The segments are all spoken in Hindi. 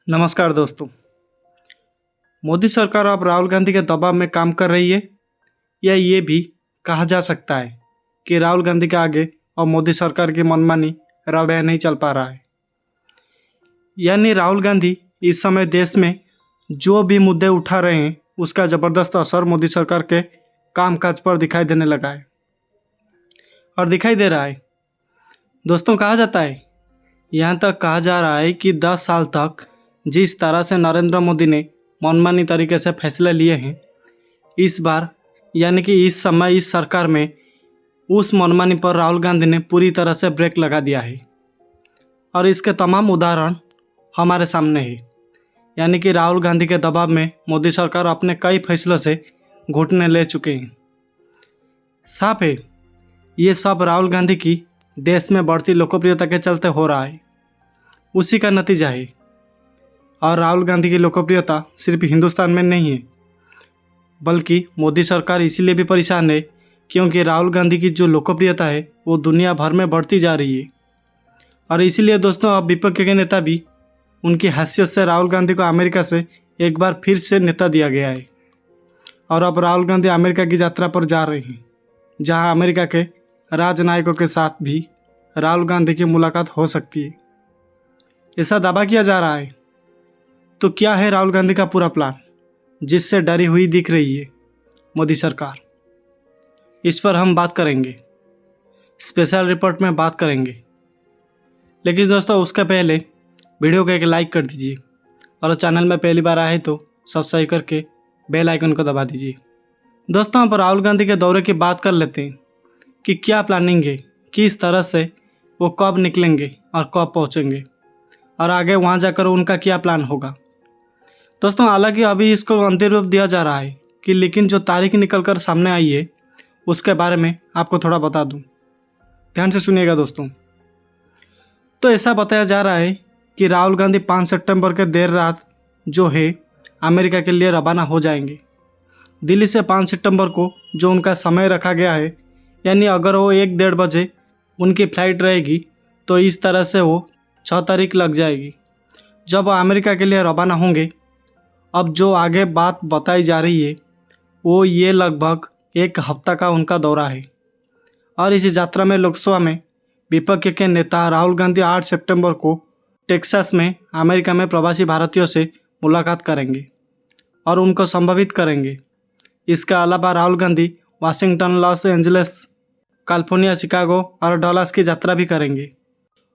नमस्कार दोस्तों। मोदी सरकार अब राहुल गांधी के दबाव में काम कर रही है या ये भी कहा जा सकता है कि राहुल गांधी के आगे और मोदी सरकार की मनमानी रवैया नहीं चल पा रहा है। यानी राहुल गांधी इस समय देश में जो भी मुद्दे उठा रहे हैं उसका ज़बरदस्त असर मोदी सरकार के कामकाज पर दिखाई देने लगा है और दिखाई दे रहा है। दोस्तों, कहा जाता है, यहाँ तक कहा जा रहा है कि 10 साल तक जिस तरह से नरेंद्र मोदी ने मनमानी तरीके से फैसले लिए हैं, इस बार यानी कि इस समय इस सरकार में उस मनमानी पर राहुल गांधी ने पूरी तरह से ब्रेक लगा दिया है और इसके तमाम उदाहरण हमारे सामने है। यानी कि राहुल गांधी के दबाव में मोदी सरकार अपने कई फैसलों से घुटने ले चुके हैं। साफ है, ये सब राहुल गांधी की देश में बढ़ती लोकप्रियता के चलते हो रहा है, उसी का नतीजा है। और राहुल गांधी की लोकप्रियता सिर्फ हिंदुस्तान में नहीं है, बल्कि मोदी सरकार इसीलिए भी परेशान है क्योंकि राहुल गांधी की जो लोकप्रियता है वो दुनिया भर में बढ़ती जा रही है। और इसीलिए दोस्तों, अब विपक्ष के नेता भी उनकी हैसियत से राहुल गांधी को अमेरिका से एक बार फिर से नेता दिया गया है। और अब राहुल गांधी अमेरिका की यात्रा पर जा रहे हैं, जहां अमेरिका के राजनयिकों के साथ भी राहुल गांधी की मुलाकात हो सकती है, ऐसा दावा किया जा रहा है। तो क्या है राहुल गांधी का पूरा प्लान जिससे डरी हुई दिख रही है मोदी सरकार? इस पर हम बात करेंगे, स्पेशल रिपोर्ट में बात करेंगे। लेकिन दोस्तों, उसके पहले वीडियो को एक लाइक कर दीजिए और चैनल में पहली बार आए तो सब्सक्राइब करके बेल आइकन को दबा दीजिए। दोस्तों, अब राहुल गांधी के दौरे की बात कर लेते हैं कि क्या प्लानिंग है, किस तरह से वो कब निकलेंगे और कब पहुंचेंगे और आगे वहां जाकर उनका क्या प्लान होगा। दोस्तों, हालांकि अभी इसको अंतिम रूप दिया जा रहा है कि लेकिन जो तारीख निकल कर सामने आई है उसके बारे में आपको थोड़ा बता दूं। ध्यान से सुनिएगा दोस्तों। तो ऐसा बताया जा रहा है कि राहुल गांधी 5 सितंबर के देर रात जो है अमेरिका के लिए रवाना हो जाएंगे। दिल्ली से 5 सितंबर को जो उनका समय रखा गया है, यानी अगर वो 1-1:30 बजे उनकी फ़्लाइट रहेगी तो इस तरह से वो 6 तारीख लग जाएगी जब वो अमेरिका के लिए रवाना होंगे। अब जो आगे बात बताई जा रही है वो ये लगभग 1 हफ्ता का उनका दौरा है। और इस यात्रा में लोकसभा में विपक्ष के नेता राहुल गांधी 8 सितंबर को टेक्सास में अमेरिका में प्रवासी भारतीयों से मुलाकात करेंगे और उनको संबोधित करेंगे। इसके अलावा Rahul Gandhi Washington, Los Angeles, California, Chicago और डलास की यात्रा भी करेंगे।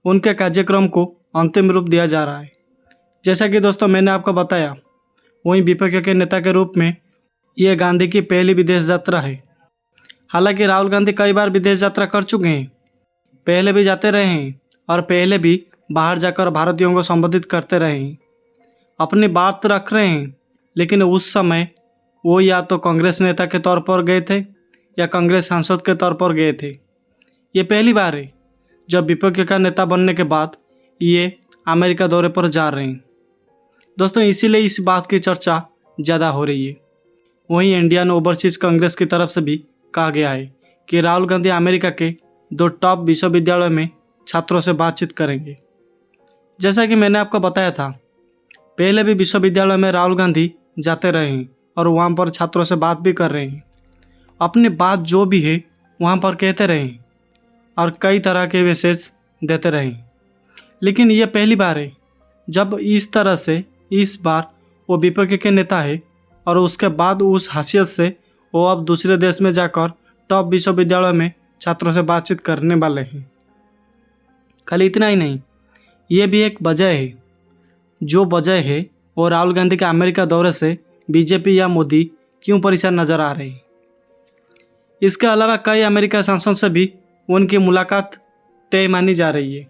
उनके कार्यक्रम को अंतिम रूप दिया जा रहा है। जैसा कि दोस्तों मैंने आपको बताया, वहीं विपक्ष के नेता के रूप में ये गांधी की पहली विदेश यात्रा है। हालांकि राहुल गांधी कई बार विदेश यात्रा कर चुके हैं, पहले भी जाते रहे हैं और पहले भी बाहर जाकर भारतीयों को संबोधित करते रहे हैं, अपनी बात रख रहे हैं। लेकिन उस समय वो या तो कांग्रेस नेता के तौर पर गए थे या कांग्रेस सांसद के तौर पर गए थे। ये पहली बार है जब विपक्ष का नेता बनने के बाद ये अमेरिका दौरे पर जा रहे हैं। दोस्तों, इसीलिए इस बात की चर्चा ज़्यादा हो रही है। वहीं इंडियन ओवरसीज़ कांग्रेस की तरफ से भी कहा गया है कि राहुल गांधी अमेरिका के 2 टॉप विश्वविद्यालयों में छात्रों से बातचीत करेंगे। जैसा कि मैंने आपको बताया था, पहले भी विश्वविद्यालय में राहुल गांधी जाते रहे हैं और वहाँ पर छात्रों से बात भी कर रहे हैं, अपनी बात जो भी है वहाँ पर कहते रहे हैं और कई तरह के मैसेज देते रहे। लेकिन ये पहली बार है जब इस तरह से इस बार वो विपक्ष के नेता है और उसके बाद उस हैसियत से वो अब दूसरे देश में जाकर टॉप विश्वविद्यालय में छात्रों से बातचीत करने वाले हैं। खाली इतना ही नहीं, ये भी एक वजह है। जो वजह है वो राहुल गांधी के अमेरिका दौरे से बीजेपी या मोदी क्यों परेशान नजर आ रहे हैं। इसके अलावा कई अमेरिका सांसदों से भी उनकी मुलाकात तय मानी जा रही है।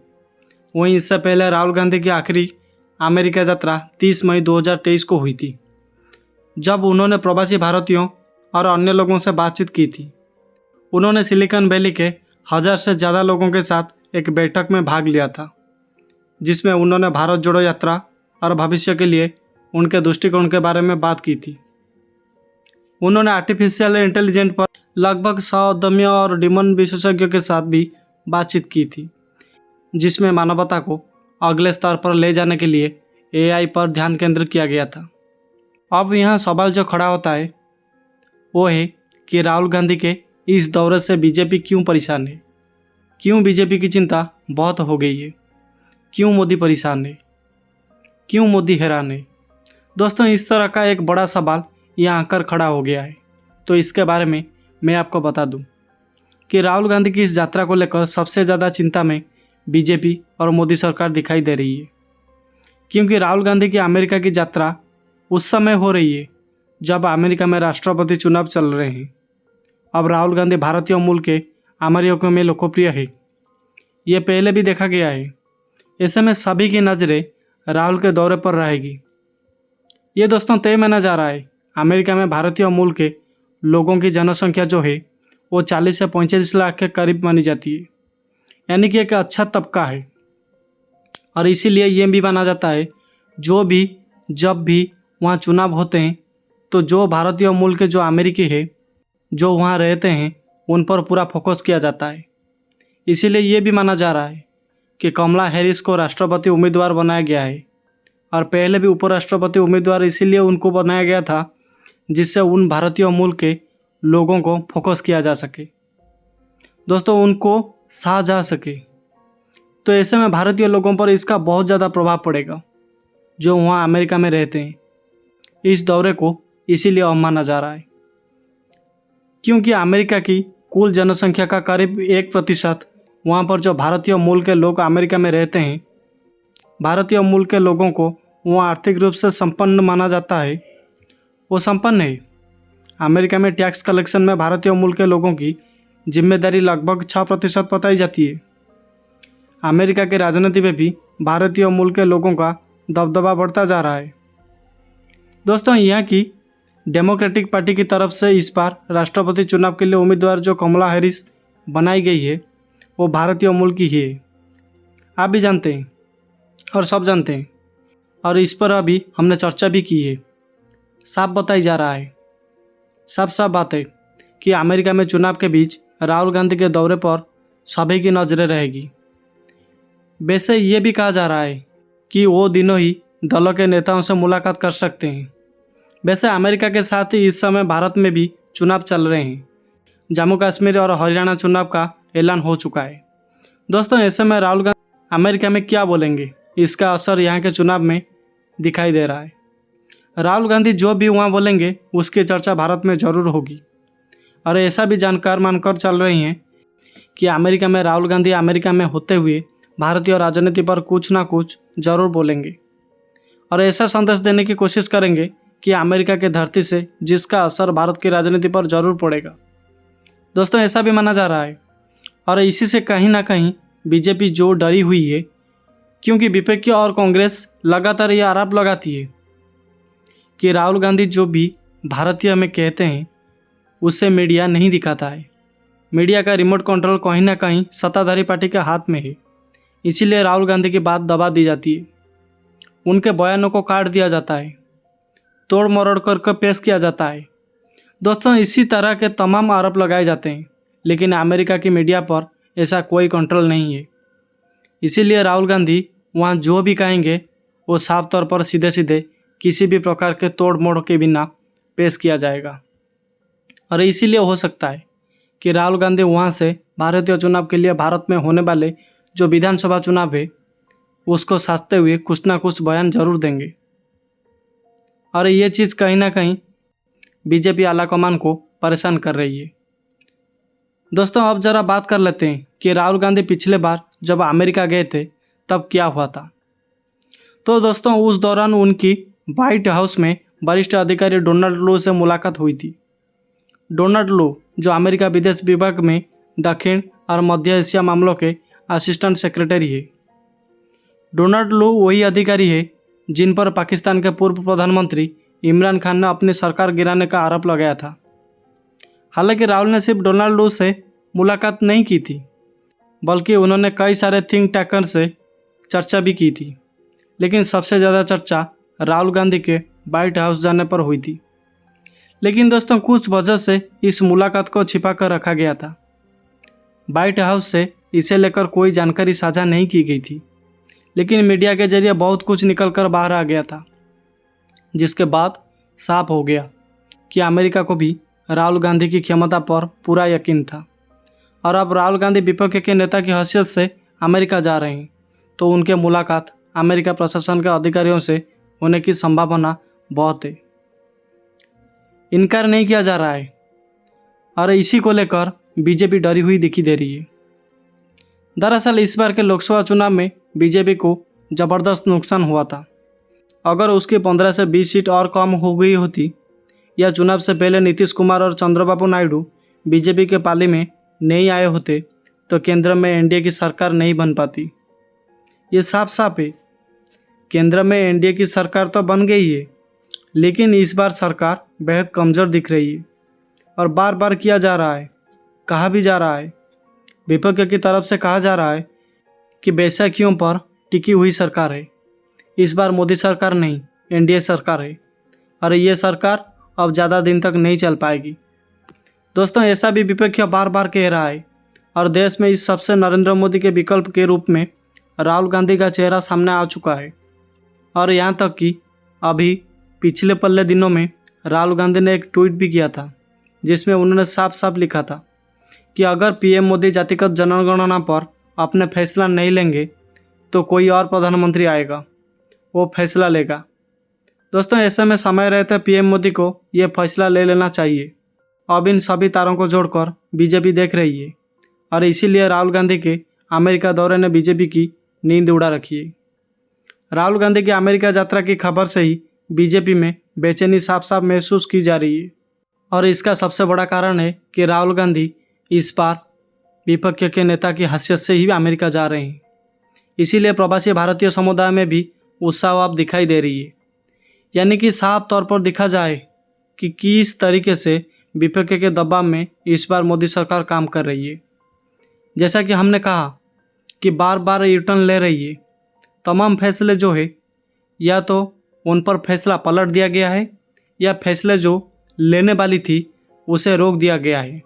वहीं इससे पहले राहुल गांधी की आखिरी अमेरिका यात्रा 30 मई 2023 को हुई थी, जब उन्होंने प्रवासी भारतीयों और अन्य लोगों से बातचीत की थी। उन्होंने सिलिकॉन वैली के 1000 से ज़्यादा लोगों के साथ एक बैठक में भाग लिया था, जिसमें उन्होंने भारत जोड़ो यात्रा और भविष्य के लिए उनके दृष्टिकोण के बारे में बात की थी। उन्होंने आर्टिफिशियल इंटेलिजेंस पर लगभग 100 उद्यमियों और डिमन विशेषज्ञों के साथ भी बातचीत की थी, जिसमें मानवता को अगले स्तर पर ले जाने के लिए एआई पर ध्यान केंद्रित किया गया था। अब यहाँ सवाल जो खड़ा होता है वो है कि राहुल गांधी के इस दौरे से बीजेपी क्यों परेशान है, क्यों बीजेपी की चिंता बहुत हो गई है, क्यों मोदी परेशान है, क्यों मोदी हैरान है। दोस्तों, इस तरह का एक बड़ा सवाल यहाँ आकर खड़ा हो गया है। तो इसके बारे में मैं आपको बता दूं कि राहुल गांधी की इस यात्रा को लेकर सबसे ज़्यादा चिंता में बीजेपी और मोदी सरकार दिखाई दे रही है, क्योंकि राहुल गांधी की अमेरिका की यात्रा उस समय हो रही है जब अमेरिका में राष्ट्रपति चुनाव चल रहे हैं। अब राहुल गांधी भारतीय मूल के अमेरिका में लोकप्रिय है, ये पहले भी देखा गया है। ऐसे में सभी की नज़रें राहुल के दौरे पर रहेगी। ये दोस्तों तय माना जा रहा है, अमेरिका में भारतीय मूल के लोगों की जनसंख्या जो है वो 40 से 45 लाख के करीब मानी जाती है, यानी कि एक अच्छा तबका है। और इसीलिए ये भी माना जाता है जब भी वहाँ चुनाव होते हैं तो जो भारतीय मूल के जो अमेरिकी है जो वहाँ रहते हैं उन पर पूरा फोकस किया जाता है। इसीलिए ये भी माना जा रहा है कि कमला हैरिस को राष्ट्रपति उम्मीदवार बनाया गया है, और पहले भी उपराष्ट्रपति उम्मीदवार इसीलिए उनको बनाया गया था जिससे उन भारतीय मूल के लोगों को फोकस किया जा सके, दोस्तों उनको सहा जा सके। तो ऐसे में भारतीय लोगों पर इसका बहुत ज़्यादा प्रभाव पड़ेगा जो वहाँ अमेरिका में रहते हैं। इस दौरे को इसीलिए अहम माना जा रहा है क्योंकि अमेरिका की कुल जनसंख्या का करीब 1% वहाँ पर जो भारतीय मूल के लोग अमेरिका में रहते हैं, भारतीय मूल के लोगों को वहाँ आर्थिक रूप से संपन्न माना जाता है, वो संपन्न है। अमेरिका में टैक्स कलेक्शन में भारतीय मूल के लोगों की जिम्मेदारी लगभग 6% बताई जाती है। अमेरिका की राजनीति में भी भारतीय मूल के लोगों का दबदबा बढ़ता जा रहा है। दोस्तों, यहाँ की डेमोक्रेटिक पार्टी की तरफ से इस बार राष्ट्रपति चुनाव के लिए उम्मीदवार जो कमला हैरिस बनाई गई है वो भारतीय मूल की ही है। आप भी जानते हैं और सब जानते हैं, और इस पर अभी हमने चर्चा भी की है। साफ बताई जा रहा है, साफ बात है कि अमेरिका में चुनाव के बीच राहुल गांधी के दौरे पर सभी की नज़रें रहेगी। वैसे ये भी कहा जा रहा है कि वो दिनों ही दलों के नेताओं से मुलाकात कर सकते हैं। वैसे अमेरिका के साथ ही इस समय भारत में भी चुनाव चल रहे हैं। जम्मू कश्मीर और हरियाणा चुनाव का ऐलान हो चुका है। दोस्तों, ऐसे में राहुल गांधी अमेरिका में क्या बोलेंगे, इसका असर यहाँ के चुनाव में दिखाई दे रहा है। राहुल गांधी जो भी वहाँ बोलेंगे उसकी चर्चा भारत में ज़रूर होगी, और ऐसा भी जानकार मानकर चल रही हैं कि अमेरिका में राहुल गांधी अमेरिका में होते हुए भारतीय राजनीति पर कुछ ना कुछ ज़रूर बोलेंगे, और ऐसा संदेश देने की कोशिश करेंगे कि अमेरिका के धरती से जिसका असर भारत की राजनीति पर ज़रूर पड़ेगा। दोस्तों, ऐसा भी माना जा रहा है, और इसी से कहीं ना कहीं बीजेपी जो डरी हुई है, क्योंकि विपक्ष और कांग्रेस लगातार ये आरोप लगाती है कि राहुल गांधी जो भी भारतीय में कहते हैं उससे मीडिया नहीं दिखाता है। मीडिया का रिमोट कंट्रोल कहीं ना कहीं सत्ताधारी पार्टी के हाथ में है, इसीलिए राहुल गांधी की बात दबा दी जाती है, उनके बयानों को काट दिया जाता है, तोड़ मरोड़ करके पेश किया जाता है। दोस्तों, इसी तरह के तमाम आरोप लगाए जाते हैं, लेकिन अमेरिका की मीडिया पर ऐसा कोई कंट्रोल नहीं है। इसीलिए राहुल गांधी वहाँ जो भी कहेंगे वो साफ तौर पर सीधे सीधे किसी भी प्रकार के तोड़ मोड़ के बिना पेश किया जाएगा। और इसीलिए हो सकता है कि राहुल गांधी वहाँ से भारतीय चुनाव के लिए भारत में होने वाले जो विधानसभा चुनाव है उसको साधते हुए कुछ ना कुछ बयान जरूर देंगे, और ये चीज़ कहीं ना कहीं बीजेपी आलाकमान को परेशान कर रही है। दोस्तों, अब ज़रा बात कर लेते हैं कि राहुल गांधी पिछले बार जब अमेरिका गए थे तब क्या हुआ था। तो दोस्तों, उस दौरान उनकी व्हाइट हाउस में वरिष्ठ अधिकारी डोनाल्ड लू से मुलाकात हुई थी। डोनाल्ड लू जो अमेरिका विदेश विभाग में दक्षिण और मध्य एशिया मामलों के असिस्टेंट सेक्रेटरी है। डोनाल्ड लू वही अधिकारी है जिन पर पाकिस्तान के पूर्व प्रधानमंत्री इमरान खान ने अपनी सरकार गिराने का आरोप लगाया था। हालांकि राहुल ने सिर्फ डोनाल्ड लू से मुलाकात नहीं की थी, बल्कि उन्होंने कई सारे थिंक टैंकर से चर्चा भी की थी, लेकिन सबसे ज़्यादा चर्चा राहुल गांधी के व्हाइट हाउस जाने पर हुई थी। लेकिन दोस्तों, कुछ वजह से इस मुलाकात को छिपा कर रखा गया था। व्हाइट हाउस से इसे लेकर कोई जानकारी साझा नहीं की गई थी, लेकिन मीडिया के जरिए बहुत कुछ निकल कर बाहर आ गया था, जिसके बाद साफ हो गया कि अमेरिका को भी राहुल गांधी की क्षमता पर पूरा यकीन था। और अब राहुल गांधी विपक्ष के नेता की हैसियत से अमेरिका जा रहे हैं, तो उनके मुलाकात अमेरिका प्रशासन के अधिकारियों से होने की संभावना बहुत है। इनकार नहीं किया जा रहा है और इसी को लेकर बीजेपी डरी हुई दिखी दे रही है। दरअसल इस बार के लोकसभा चुनाव में बीजेपी को ज़बरदस्त नुकसान हुआ था। अगर उसकी 15 से 20 सीट और कम हो गई होती या चुनाव से पहले नीतीश कुमार और चंद्रबाबू नायडू बीजेपी के पाली में नहीं आए होते तो केंद्र में एनडीए की सरकार नहीं बन पाती। ये साफ साफ है, केंद्र में एनडीए की सरकार तो बन गई है, लेकिन इस बार सरकार बेहद कमज़ोर दिख रही है और बार बार किया जा रहा है, कहा भी जा रहा है, विपक्ष की तरफ से कहा जा रहा है कि बैसाखियों पर टिकी हुई सरकार है। इस बार मोदी सरकार नहीं, एनडीए सरकार है और ये सरकार अब ज़्यादा दिन तक नहीं चल पाएगी। दोस्तों, ऐसा भी विपक्ष बार बार कह रहा है और देश में इस सबसे नरेंद्र मोदी के विकल्प के रूप में राहुल गांधी का चेहरा सामने आ चुका है। और यहाँ तक कि अभी पिछले पल्ले दिनों में राहुल गांधी ने एक ट्वीट भी किया था, जिसमें उन्होंने साफ साफ लिखा था कि अगर पीएम मोदी जातिगत जनगणना पर अपने फैसला नहीं लेंगे तो कोई और प्रधानमंत्री आएगा, वो फैसला लेगा। दोस्तों, ऐसे में समय रहते पीएम मोदी को ये फैसला ले लेना चाहिए। अब इन सभी तारों को जोड़कर बीजेपी देख रही है और इसीलिए राहुल गांधी के अमेरिका दौरे ने बीजेपी की नींद उड़ा रखी है। राहुल गांधी की अमेरिका यात्रा की खबर से ही बीजेपी में बेचैनी साफ साफ महसूस की जा रही है और इसका सबसे बड़ा कारण है कि राहुल गांधी इस बार विपक्ष के नेता की हैसियत से ही अमेरिका जा रहे हैं। इसीलिए प्रवासी भारतीय समुदाय में भी उत्साह अब दिखाई दे रही है। यानी कि साफ तौर पर दिखा जाए कि किस तरीके से विपक्ष के दबाव में इस बार मोदी सरकार काम कर रही है। जैसा कि हमने कहा कि बार बार रिटर्न ले रही है, तमाम फैसले जो है या तो उन पर फैसला पलट दिया गया है या फैसले जो लेने वाली थी उसे रोक दिया गया है।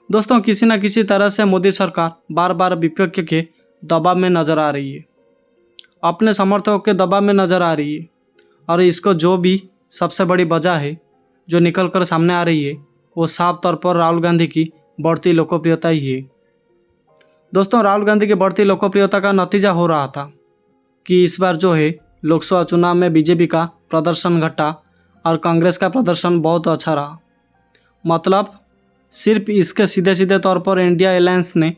दोस्तों, किसी न किसी तरह से मोदी सरकार बार बार विपक्ष के दबाव में नज़र आ रही है, अपने समर्थकों के दबाव में नज़र आ रही है और इसको जो भी सबसे बड़ी वजह है जो निकल कर सामने आ रही है वो साफ तौर पर राहुल गांधी की बढ़ती लोकप्रियता ही है। दोस्तों, राहुल गांधी की बढ़ती लोकप्रियता का नतीजा हो रहा था कि इस बार जो है लोकसभा चुनाव में बीजेपी का प्रदर्शन घटा और कांग्रेस का प्रदर्शन बहुत अच्छा रहा। मतलब सिर्फ इसके सीधे सीधे तौर पर इंडिया अलायंस ने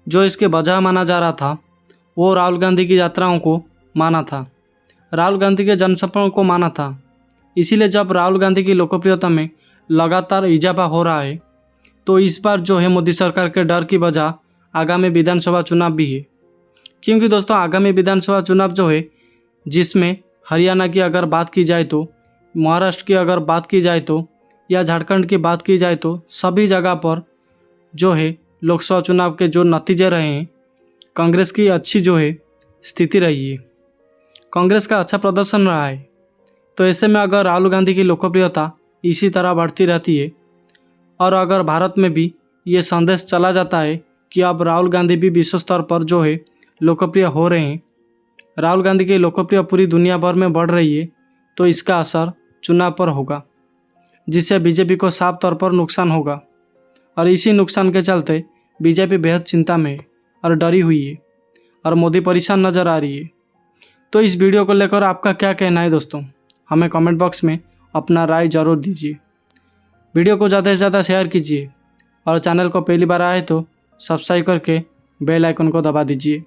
जो इसके वजह माना जा रहा था वो राहुल गांधी की यात्राओं को माना था, राहुल गांधी के जनसभाओं को माना था। इसीलिए जब राहुल गांधी की लोकप्रियता में लगातार इजाफा हो रहा है तो इस बार जो है मोदी सरकार के डर की वजह आगामी विधानसभा चुनाव भी है। क्योंकि दोस्तों, आगामी विधानसभा चुनाव जो है जिसमें हरियाणा की अगर बात की जाए तो, महाराष्ट्र की अगर बात की जाए तो या झारखंड की बात की जाए तो सभी जगह पर जो है लोकसभा चुनाव के जो नतीजे रहे हैं कांग्रेस की अच्छी जो है स्थिति रही है, कांग्रेस का अच्छा प्रदर्शन रहा है। तो ऐसे में अगर राहुल गांधी की लोकप्रियता इसी तरह बढ़ती रहती है और अगर भारत में भी ये संदेश चला जाता है कि अब राहुल गांधी भी विश्व स्तर पर जो है लोकप्रिय हो रहे हैं, राहुल गांधी की लोकप्रियता पूरी दुनिया भर में बढ़ रही है, तो इसका असर चुनाव पर होगा, जिससे बीजेपी को साफ तौर पर नुकसान होगा। और इसी नुकसान के चलते बीजेपी बेहद चिंता में है और डरी हुई है और मोदी परेशान नज़र आ रही है। तो इस वीडियो को लेकर आपका क्या कहना है दोस्तों, हमें कमेंट बॉक्स में अपना राय ज़रूर दीजिए। वीडियो को ज़्यादा से ज़्यादा शेयर कीजिए और चैनल को पहली बार आए तो सब्सक्राइब करके बेल आइकन को दबा दीजिए।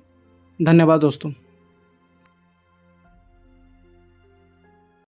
धन्यवाद दोस्तों।